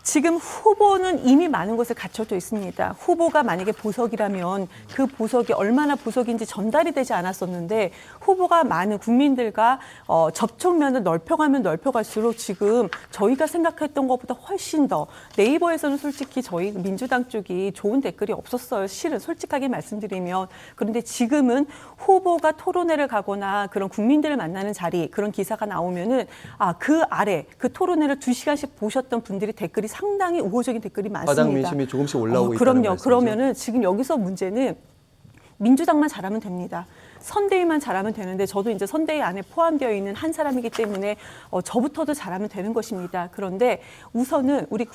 지금 후보는 이미 많은 것을 갖춰져 있습니다. 후보가 만약에 보석이라면 그 보석이 얼마나 보석인지 전달이 되지 않았었는데 후보가 많은 국민들과 접촉면을 넓혀가면 넓혀갈수록 지금 저희가 생각했던 것보다 훨씬 더 네이버에서는 솔직히 저희 민주당 쪽이 좋은 댓글이 없었어요. 실은 솔직하게 말씀드리면. 그런데 지금은 후보가 토론회를 가거나 그런 국민들을 만나는 자리 그런 기사가 나오면은 그 아래 그 토론회를 2시간씩 보셨던 분들이 댓글이 상당히 우호적인 댓글이 많습니다. 과당 민심이 조금씩 올라오고 있다는 그럼요. 말씀이죠? 그러면은 지금 여기서 문제는 민주당만 잘하면 됩니다. 선대위만 잘하면 되는데 저도 이제 선대위 안에 포함되어 있는 한 사람이기 때문에 저부터도 잘하면 되는 것입니다. 그런데 우선은 우리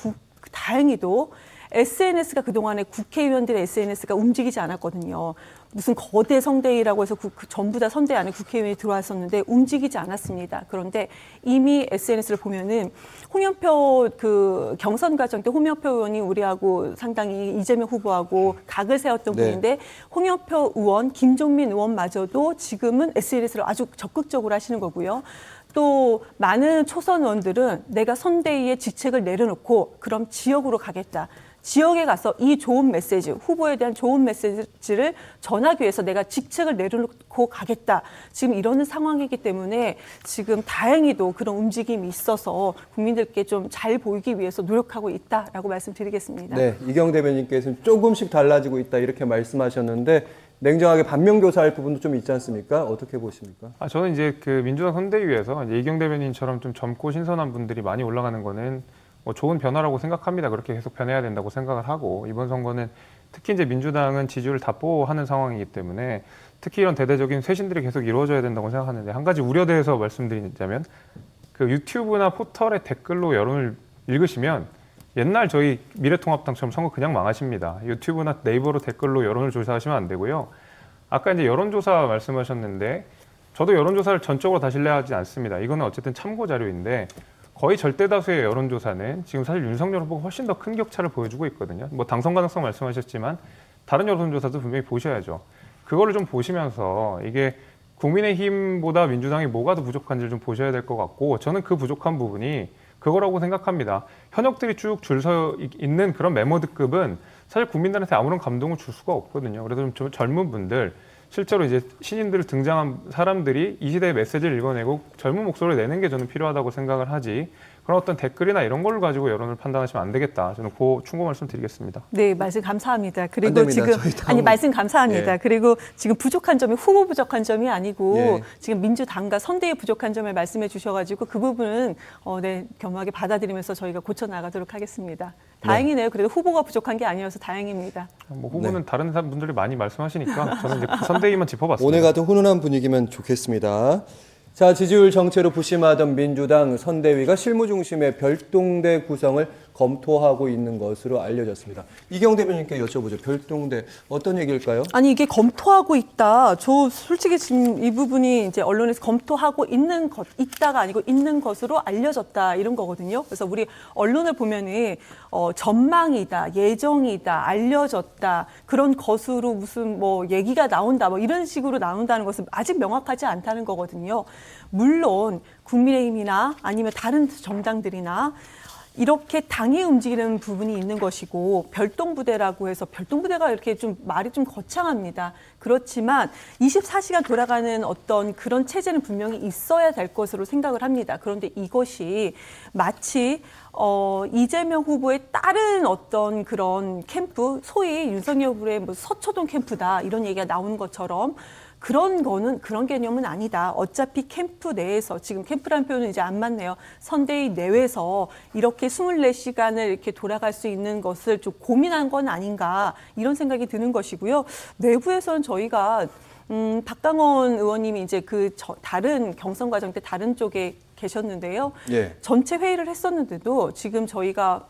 다행히도 SNS가 그동안에 국회의원들의 SNS가 움직이지 않았거든요. 무슨 거대 선대위라고 해서 전부 다 선대위 안에 국회의원이 들어왔었는데 움직이지 않았습니다. 그런데 이미 SNS를 보면은 홍영표 경선 과정 때 홍영표 의원이 우리하고 상당히 이재명 후보하고 각을 세웠던 분인데 홍영표 의원, 김종민 의원마저도 지금은 SNS를 아주 적극적으로 하시는 거고요. 또 많은 초선 의원들은 내가 선대위에 직책을 내려놓고 그럼 지역으로 가겠다. 지역에 가서 이 좋은 메시지, 후보에 대한 좋은 메시지를 전하기 위해서 내가 직책을 내려놓고 가겠다. 지금 이러는 상황이기 때문에 지금 다행히도 그런 움직임이 있어서 국민들께 좀 잘 보이기 위해서 노력하고 있다라고 말씀드리겠습니다. 네, 이경 대변인께서는 조금씩 달라지고 있다 이렇게 말씀하셨는데 냉정하게 반면교사할 부분도 좀 있지 않습니까? 어떻게 보십니까? 저는 이제 민주당 선대위에서 이제 이경 대변인처럼 좀 젊고 신선한 분들이 많이 올라가는 거는 좋은 변화라고 생각합니다. 그렇게 계속 변해야 된다고 생각을 하고 이번 선거는 특히 이제 민주당은 지지율을 답보하는 상황이기 때문에 특히 이런 대대적인 쇄신들이 계속 이루어져야 된다고 생각하는데 한 가지 우려돼서 말씀드리자면 그 유튜브나 포털의 댓글로 여론을 읽으시면 옛날 저희 미래통합당처럼 선거 그냥 망하십니다. 유튜브나 네이버로 댓글로 여론을 조사하시면 안 되고요. 아까 이제 여론조사 말씀하셨는데 저도 여론조사를 전적으로 다 신뢰하지 않습니다. 이거는 어쨌든 참고 자료인데 거의 절대 다수의 여론조사는 지금 사실 윤석열 후보가 훨씬 더 큰 격차를 보여주고 있거든요. 당선 가능성 말씀하셨지만 다른 여론조사도 분명히 보셔야죠. 그거를 좀 보시면서 이게 국민의힘보다 민주당이 뭐가 더 부족한지를 좀 보셔야 될 것 같고 저는 그 부족한 부분이 그거라고 생각합니다. 현역들이 쭉 줄 서 있는 그런 메모드급은 사실 국민들한테 아무런 감동을 줄 수가 없거든요. 그래서 좀 젊은 분들 실제로 이제 신인들 등장한 사람들이 이 시대의 메시지를 읽어내고 젊은 목소리를 내는 게 저는 필요하다고 생각을 하지 그런 어떤 댓글이나 이런 걸 가지고 여론을 판단하시면 안 되겠다. 저는 그 충고 말씀드리겠습니다. 네, 말씀 감사합니다. 그리고 안 됩니다. 지금 말씀 감사합니다. 예. 그리고 지금 부족한 점이 후보 부족한 점이 아니고 예. 지금 민주당과 선대위 부족한 점을 말씀해 주셔가지고 그 부분은 겸허하게 받아들이면서 저희가 고쳐 나가도록 하겠습니다. 다행이네요. 그래도 후보가 부족한 게 아니어서 다행입니다. 후보는 다른 분들이 많이 말씀하시니까 저는 이제 선대위만 짚어봤습니다. 오늘 같은 훈훈한 분위기면 좋겠습니다. 자, 지지율 정체로 부심하던 민주당 선대위가 실무 중심의 별동대 구성을 검토하고 있는 것으로 알려졌습니다. 이경 대변인께 여쭤보죠. 별동대 어떤 얘기일까요? 아니 이게 검토하고 있다. 저 솔직히 지금 이 부분이 이제 언론에서 검토하고 있는 것 있다가 아니고 있는 것으로 알려졌다 이런 거거든요. 그래서 우리 언론을 보면은 전망이다, 예정이다, 알려졌다 그런 것으로 무슨 얘기가 나온다 이런 식으로 나온다는 것은 아직 명확하지 않다는 거거든요. 물론 국민의힘이나 아니면 다른 정당들이나 이렇게 당이 움직이는 부분이 있는 것이고 별동부대라고 해서 별동부대가 이렇게 좀 말이 좀 거창합니다. 그렇지만 24시간 돌아가는 어떤 그런 체제는 분명히 있어야 될 것으로 생각을 합니다. 그런데 이것이 마치 이재명 후보의 다른 어떤 그런 캠프, 소위 윤석열 후보의 서초동 캠프다 이런 얘기가 나오는 것처럼 그런 개념은 아니다. 어차피 캠프 내에서, 지금 캠프라는 표현은 이제 안 맞네요. 선대위 내외에서 이렇게 24시간을 이렇게 돌아갈 수 있는 것을 좀 고민한 건 아닌가, 이런 생각이 드는 것이고요. 내부에서는 저희가, 박강원 의원님이 이제 다른 경선 과정 때 다른 쪽에 계셨는데요. 예. 전체 회의를 했었는데도 지금 저희가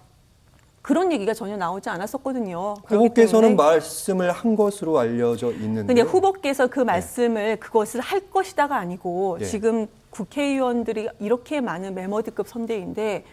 그런 얘기가 전혀 나오지 않았었거든요. 후보께서는 말씀을 한 것으로 알려져 있는데 그냥 후보께서 그 말씀을 그것을 할 것이다가 아니고 예. 지금 국회의원들이 이렇게 많은 메머드급 선대인데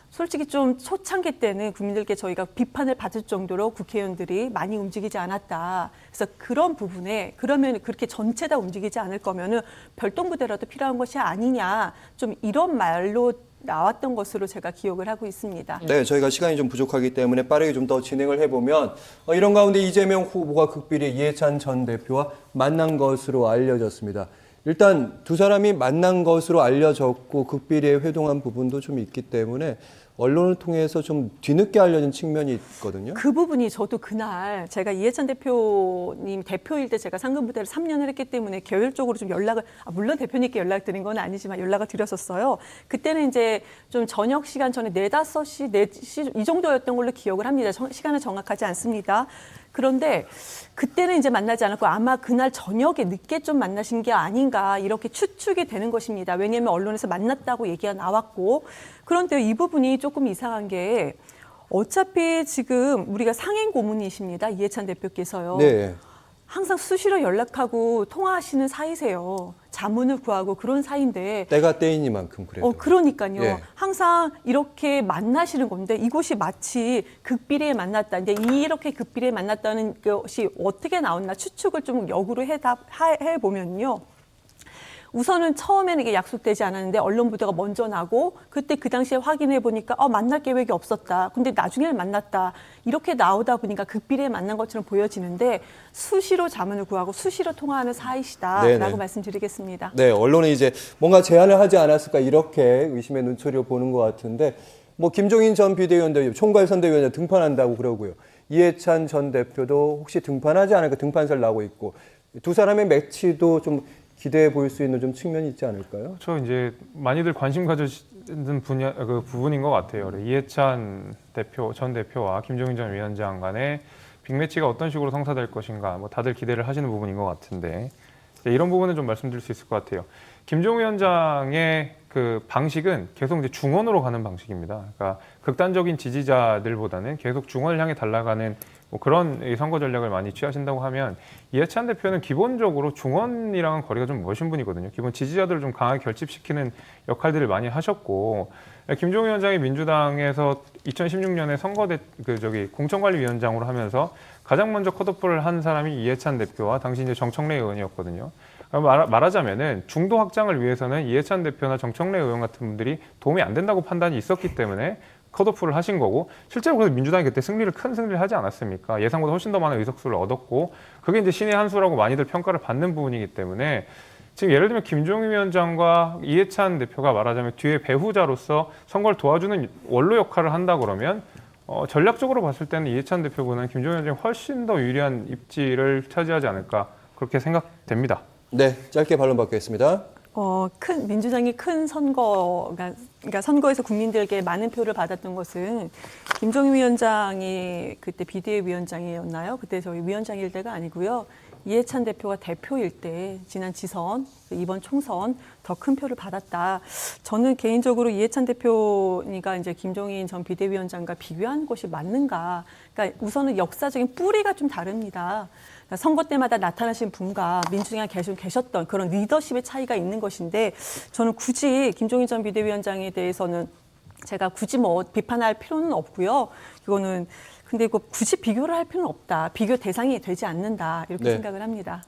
솔직히 좀 초창기 때는 국민들께 저희가 비판을 받을 정도로 국회의원들이 많이 움직이지 않았다. 그래서 그런 부분에 그러면 그렇게 전체 다 움직이지 않을 거면은 별동부대라도 필요한 것이 아니냐. 좀 이런 말로 나왔던 것으로 제가 기억을 하고 있습니다. 네, 저희가 시간이 좀 부족하기 때문에 빠르게 좀 더 진행을 해보면 이런 가운데 이재명 후보가 극비리 이해찬 전 대표와 만난 것으로 알려졌습니다. 일단 두 사람이 만난 것으로 알려졌고 극비리에 회동한 부분도 좀 있기 때문에 언론을 통해서 좀 뒤늦게 알려진 측면이 있거든요. 그 부분이 저도 그날 제가 이해찬 대표님 대표일 때 제가 상근부대를 3년을 했기 때문에 개별적으로 좀 연락을 물론 대표님께 연락드린 건 아니지만 연락을 드렸었어요. 그때는 이제 좀 저녁 시간 전에 4, 5시, 4시 이 정도였던 걸로 기억을 합니다. 시간은 정확하지 않습니다. 그런데 그때는 이제 만나지 않았고 아마 그날 저녁에 늦게 좀 만나신 게 아닌가 이렇게 추측이 되는 것입니다. 왜냐하면 언론에서 만났다고 얘기가 나왔고 그런데 이 부분이 조금 이상한 게 어차피 지금 우리가 상임 고문이십니다. 이해찬 대표께서요. 네. 항상 수시로 연락하고 통화하시는 사이세요. 자문을 구하고 그런 사이인데 때가 때이니만큼 그래도. 그러니까요. 예. 항상 이렇게 만나시는 건데 이곳이 마치 극비리에 만났다. 근데 이렇게 극비리에 만났다는 것이 어떻게 나왔나 추측을 좀 역으로 해보면요. 우선은 처음에는 이게 약속되지 않았는데 언론 보도가 먼저 나고 그때 그 당시에 확인해 보니까 만날 계획이 없었다. 근데 나중에는 만났다. 이렇게 나오다 보니까 극비리에 만난 것처럼 보여지는데 수시로 자문을 구하고 수시로 통화하는 사이시다라고 네네. 말씀드리겠습니다. 네, 언론은 이제 뭔가 제안을 하지 않았을까 이렇게 의심의 눈초리로 보는 것 같은데 뭐 김종인 전 비대위원도 총괄 선대위원장 등판한다고 그러고요. 이해찬 전 대표도 혹시 등판하지 않을까 등판설 나오고 있고 두 사람의 매치도 좀 기대해 볼 수 있는 좀 측면이 있지 않을까요? 저 이제 많이들 관심 가지는 분야 그 부분인 것 같아요. 이해찬 전 대표와 김종인 전 위원장 간의 빅매치가 어떤 식으로 성사될 것인가, 뭐 다들 기대를 하시는 부분인 것 같은데 이런 부분은 좀 말씀드릴 수 있을 것 같아요. 김종 위원장의 그 방식은 계속 이제 중원으로 가는 방식입니다. 그러니까 극단적인 지지자들보다는 계속 중원을 향해 달라가는 뭐 그런 선거 전략을 많이 취하신다고 하면 이해찬 대표는 기본적으로 중원이랑은 거리가 좀 먼 분이거든요. 기본 지지자들을 좀 강하게 결집시키는 역할들을 많이 하셨고 김종인 위원장이 민주당에서 2016년에 공천관리위원장으로 하면서 가장 먼저 컷오프를 한 사람이 이해찬 대표와 당시 이제 정청래 의원이었거든요. 말하자면은 중도 확장을 위해서는 이해찬 대표나 정청래 의원 같은 분들이 도움이 안 된다고 판단이 있었기 때문에 컷오프를 하신 거고 실제로 그래서 민주당이 그때 큰 승리를 하지 않았습니까? 예상보다 훨씬 더 많은 의석수를 얻었고 그게 이제 신의 한 수라고 많이들 평가를 받는 부분이기 때문에 지금 예를 들면 김종인 위원장과 이해찬 대표가 말하자면 뒤에 배후자로서 선거를 도와주는 원로 역할을 한다 그러면 전략적으로 봤을 때는 이해찬 대표보다는 김종인 위원장이 훨씬 더 유리한 입지를 차지하지 않을까 그렇게 생각됩니다. 네, 짧게 반론 받겠습니다. 민주당이 큰 그러니까 선거에서 국민들에게 많은 표를 받았던 것은 김종인 위원장이 그때 비대위 위원장이었나요? 그때 저희 위원장일 때가 아니고요. 이해찬 대표가 대표일 때 지난 지선, 이번 총선 더 큰 표를 받았다. 저는 개인적으로 이해찬 대표가 이제 김종인 전 비대위원장과 비교한 것이 맞는가? 그러니까 우선은 역사적인 뿌리가 좀 다릅니다. 그러니까 선거 때마다 나타나신 분과 민주당에 계셨던 그런 리더십의 차이가 있는 것인데 저는 굳이 김종인 전 비대위원장에 대해서는 제가 굳이 뭐 비판할 필요는 없고요. 이거는 근데 이거 굳이 비교를 할 필요는 없다. 비교 대상이 되지 않는다. 이렇게 네. 생각을 합니다.